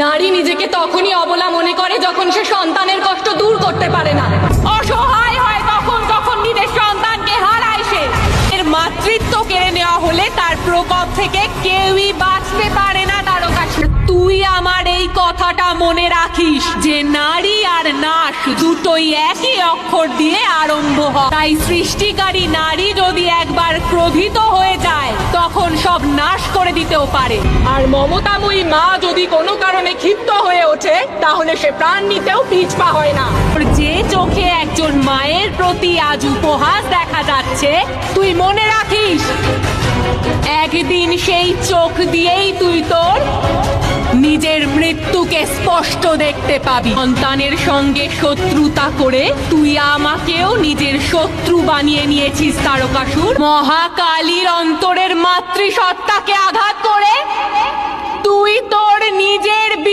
নারী নিজেকে তখনই অবলা মনে করে যখন সে সন্তানের কষ্ট দূর করতে পারে না, অসহায় হয় তখন যখন নিজের সন্তানকে হারায়। সে এর মাতৃত্ব কেড়ে নেওয়া হলে তার প্রকোপ থেকে কেউই বাঁচতে পারে না। তারকাসুর, তুই আমার এই কথাটা মনে রাখিস যে নারী আর নাশ দুটোই একই অক্ষর দিয়ে আরম্ভ হয়। তাই সৃষ্টিকারী নারী যদি একবার ক্রোধিত হয়ে যায় তখন সব নাশ করে দিতেও পারে। আর মমতাময়ী মা যদি কোনো কারণে ক্ষিপ্ত হয়ে ওঠে তাহলে সে প্রাণ নিতেও পিছপা হয় না। যে চোখে একজন মায়ের প্রতি আজ উপহাস দেখা যাচ্ছে, তুই মনে রাখিস একদিন সেই চোখ দিয়েই তুই তোর নিজের মৃত্যুকে স্পষ্ট দেখতে পাবি। সন্তানের সঙ্গে শত্রুতা করে তুই আমাকেও নিজের শত্রু বানিয়ে নিয়েছিস তারকাসুর। মহাকালীর অন্তরের মাতৃসত্তাকে আঘাত করে তুই তোর নিজের